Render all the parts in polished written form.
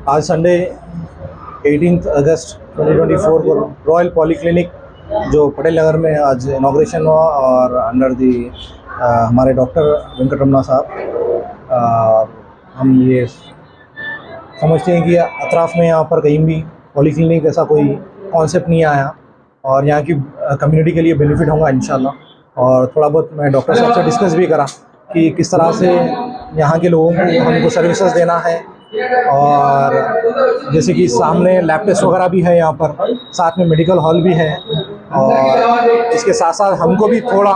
आज संडे 18 अगस्त 2024 को royal polyclinic जो पटेल नगर में आज इनाग्रेशन हुआ और अंडर दी हमारे डॉक्टर वेंकटरमणा साहब। हम ये समझते हैं कि अतराफ़ में यहाँ पर कहीं भी पॉलीक्लिनिक ऐसा कोई कॉन्सेप्ट नहीं आया और यहाँ की कम्युनिटी के लिए बेनिफिट होगा इंशाल्लाह। और थोड़ा बहुत मैं डॉक्टर साहब से डिस्कस भी करा कि किस तरह से यहाँ के लोगों को हमको सर्विसेज देना है, और जैसे कि सामने लैब टेस्ट वगैरह भी है यहाँ पर, साथ में मेडिकल हॉल भी है, और इसके साथ साथ हमको भी थोड़ा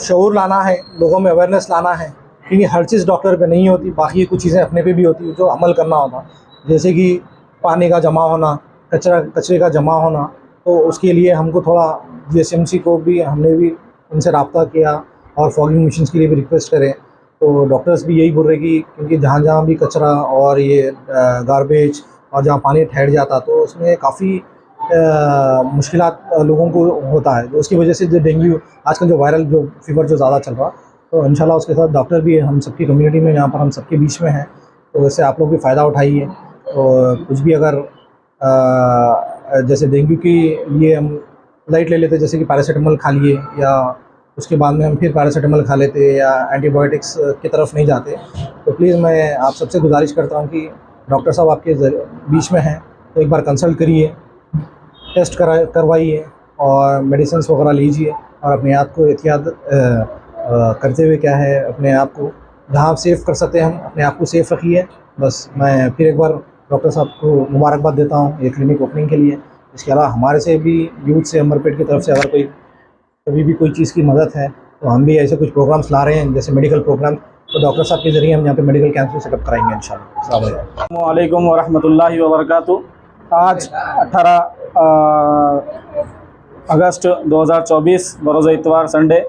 शऊर लाना है, लोगों में अवेयरनेस लाना है, क्योंकि हर चीज़ डॉक्टर पे नहीं होती, बाकी कुछ चीज़ें अपने पे भी होती है जो अमल करना होगा। जैसे कि पानी का जमा होना, कचरे का जमा होना, तो उसके लिए हमको थोड़ा GSMC को भी हमने भी उनसे रब्ता किया और फॉगिंग मशीन्स के लिए भी रिक्वेस्ट करें। तो डॉक्टर्स भी यही बोल रहे कि क्योंकि जहाँ जहाँ भी कचरा और ये गार्बेज और जहाँ पानी ठहर जाता तो उसमें काफ़ी मुश्किलात लोगों को होता है, तो उसकी वजह से जो डेंगू आजकल जो वायरल जो फीवर जो ज़्यादा चल रहा, तो इंशाल्लाह उसके साथ डॉक्टर भी हम सबकी कम्युनिटी में यहाँ पर हम सबके बीच में हैं, तो वैसे आप लोग भी फ़ायदा उठाइए। और कुछ भी अगर जैसे डेंगू के लिए हम लाइट ले लेते, जैसे कि पैरासीटामोल खा लिए या उसके बाद में हम फिर पैरासीटामोल खा लेते या एंटीबायोटिक्स की तरफ नहीं जाते, तो प्लीज़ मैं आप सबसे गुजारिश करता हूँ कि डॉक्टर साहब आपके बीच में हैं तो एक बार कंसल्ट करिए, टेस्ट करवाइए और मेडिसिन वगैरह लीजिए, और अपने आप को एहतियात करते हुए क्या है अपने आप को जहाँ सेफ़ कर सकते हैं हम अपने आप को सेफ़ रखिए। बस मैं फिर एक बार डॉक्टर साहब को मुबारकबाद देता हूँ ये क्लिनिक ओपनिंग के लिए। इसके अलावा हमारे से भी यूथ से अमरपेट की तरफ से अगर कोई कभी भी कोई चीज़ की मदद है तो हम भी ऐसे कुछ प्रोग्राम्स ला रहे हैं, जैसे मेडिकल प्रोग्राम, तो डॉक्टर साहब के ज़रिए हम यहाँ पे मेडिकल कैंप सेटअप कराएंगे इंशाल्लाह। अस्सलाम वालेकुम वरहमतुल्लाहि वबरकातुहू। आज 18 अगस्त 2024 बरोज़ इतवार संडे,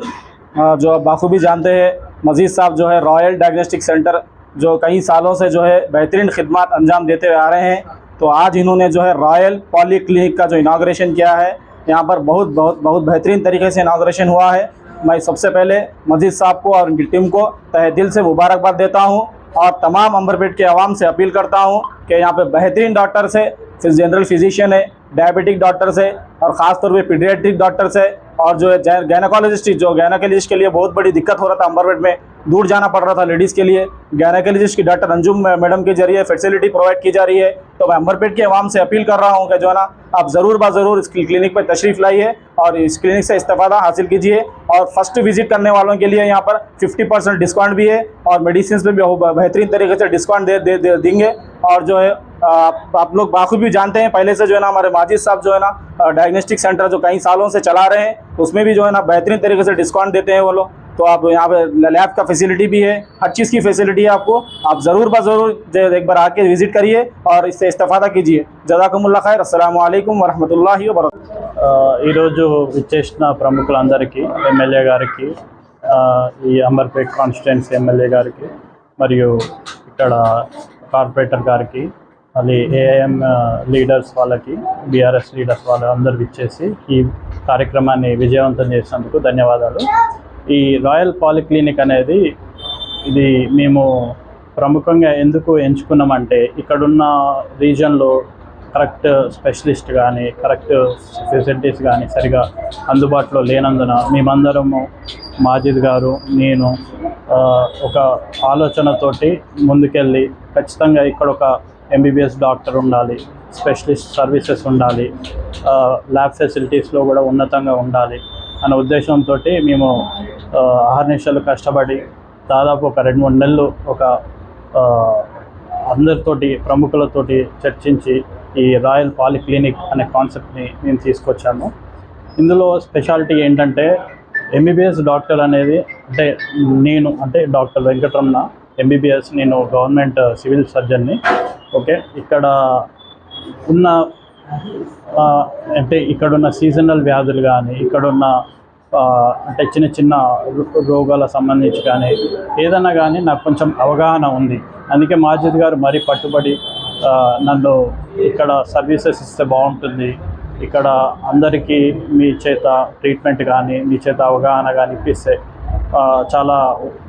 जो आप बाखूबी जानते हैं मजीद साहब जो है रॉयल डायग्नोस्टिक सेंटर जो कई सालों से जो है बेहतरीन खिदमत अंजाम देते हुए आ रहे हैं, तो आज इन्होंने जो है रॉयल पॉलीक्लिनिक का जो इनाग्रेशन किया है, यहाँ पर बहुत बेहतरीन तरीके से इनाग्रेशन हुआ है। मैं सबसे पहले मजीद साहब को और उनकी टीम को तहे दिल से मुबारकबाद देता हूँ और तमाम अंबरपेट के आवाम से अपील करता हूँ कि यहाँ पे बेहतरीन डॉक्टर्स है, जनरल फिजिशियन है, डायबिटिक डॉक्टर्स है और ख़ास तौर पे पीडियाट्रिक डॉक्टर्स है, और जो है गायनेकोलॉजिस्ट जो गायनेकोलॉजिस्ट के लिए बहुत बड़ी दिक्कत हो रहा था, अंबरपेट में दूर जाना पड़ रहा था लेडीज़ के लिए, गायनेकोलॉजिस्ट की डॉक्टर अंजुम मैडम के जरिए फैसिलिटी प्रोवाइड की जा रही है। तो मैं अंबरपेट के अवाम से अपील कर रहा हूँ कि जो है ना आप ज़रूर ज़रूर इस क्लिनिक पर तशरीफ़ लाइए और इस क्लिनिक से इस्तेफ़ादा हासिल कीजिए। और फर्स्ट विजिट करने वालों के लिए यहाँ पर 50% डिस्काउंट भी है और मेडिसिन पे भी बेहतरीन तरीके से डिस्काउंट देंगे। और जो है आप लोग बाखूबी जानते हैं पहले से जो है ना हमारे माजिद साहब जो है ना डायग्नोस्टिक सेंटर जो कई सालों से चला रहे हैं, उसमें भी जो है ना बेहतरीन तरीके से डिस्काउंट देते हैं वो लोग। तो आप यहाँ पे लैब का फैसिलिटी भी है, हर चीज़ की फैसिलिटी है आपको, आप ज़रूर एक बार आके विज़िट करिए और इससे इस्तेफ़ादा कीजिए। जज़ाकुमुल्लाह खैर। अस्सलामु अलैकुम वरहमतुल्लाहि वबरकातुहू। ఈరోజు విచ్చేసిన ప్రముఖులందరికీ, ఎమ్మెల్యే గారికి, ఈ అంబర్పేట్ కాన్స్టిట్యుయెన్సీ ఎమ్మెల్యే గారికి మరియు ఇక్కడ కార్పొరేటర్ గారికి, మళ్ళీ ఏఐఎం లీడర్స్ వాళ్ళకి, బీఆర్ఎస్ లీడర్స్ వాళ్ళందరూ విచ్చేసి ఈ కార్యక్రమాన్ని విజయవంతం చేసినందుకు ధన్యవాదాలు. ఈ రాయల్ పాలిక్లినిక్ అనేది ఇది మేము ప్రముఖంగా ఎందుకు ఎంచుకున్నామంటే ఇక్కడున్న రీజన్లో కరెక్ట్ స్పెషలిస్ట్ కానీ కరెక్ట్ ఫెసిలిటీస్ కానీ సరిగా అందుబాటులో లేనందున మేమందరము మాజిద్ గారు నేను ఒక ఆలోచనతోటి ముందుకెళ్ళి ఖచ్చితంగా ఇక్కడ ఒక MBBS డాక్టర్ ఉండాలి, స్పెషలిస్ట్ సర్వీసెస్ ఉండాలి, ల్యాబ్ ఫెసిలిటీస్లో కూడా ఉన్నతంగా ఉండాలి అనే ఉద్దేశంతో మేము అహర్నిశలు కష్టపడి దాదాపు ఒక 2-3 నెలలు ఒక అందరితోటి ప్రముఖులతోటి చర్చించి ఈ రాయల్ పాలిక్లినిక్ అనే కాన్సెప్ట్ని మేము తీసుకొచ్చాము. ఇందులో స్పెషాలిటీ ఏంటంటే MBBS డాక్టర్ అనేది అంటే డాక్టర్ వెంకటరమణ MBBS, నేను గవర్నమెంట్ సివిల్ సర్జన్ని. ఓకే, ఇక్కడ ఉన్న ఇక్కడున్న సీజనల్ వ్యాధులు కానీ ఇక్కడున్న చిన్న రోగాల సంబంధించి కానీ ఏదైనా కానీ నాకు కొంచెం అవగాహన ఉంది. అందుకే మాజిద్ గారు మరీ పట్టుబడి నన్ను ఇక్కడ సర్వీసెస్ ఇస్తే బాగుంటుంది, ఇక్కడ అందరికీ మీ చేత ట్రీట్మెంట్ కానీ మీ చేత అవగాహన కానీ ఇప్పిస్తే చాలా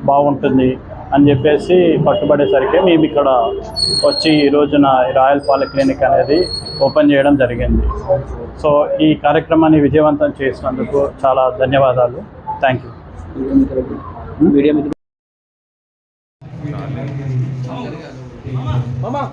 బాగుంటుంది అని చెప్పేసి పట్టుబడేసరికి మేము ఇక్కడ వచ్చి ఈ రోజున రాయల్ పాలిక్లినిక్ అనేది ఓపెన్ చేయడం జరిగింది. సో ఈ కార్యక్రమాన్ని విజయవంతం చేసినందుకు చాలా ధన్యవాదాలు. Thank you. Vamos.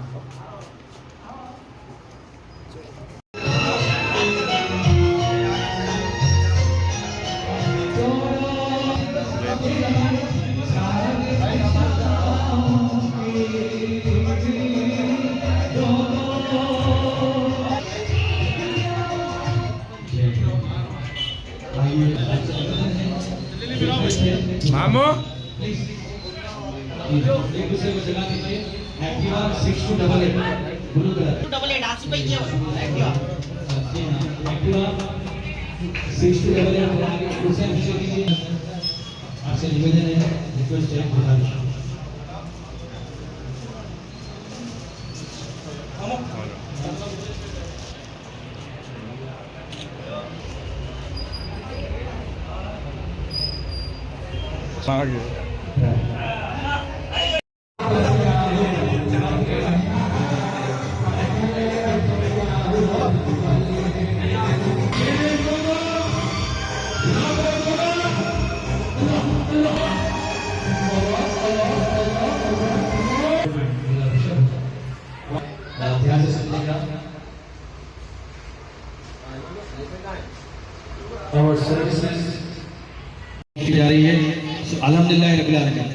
आपसे निवेदन है, रिक्वेस्ट है, गुजारिश है। ध्यान से सुनिएगा और सर्विसेज की जा रही है। अल्हम्दुलिल्लाह रब्बिल आलमीन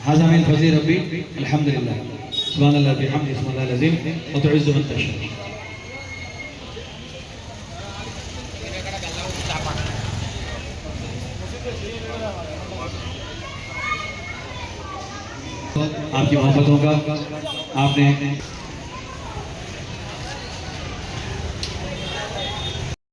हाज़ा मिन फज़ल रब्बी अल्हम्दुलिल्लाह सुब्हानल्लाह बिहम्दिही सुब्हानल्लाह अज़ीम व तुइज़्ज़ु मन तशा। आपकी मोहब्बतों का आपने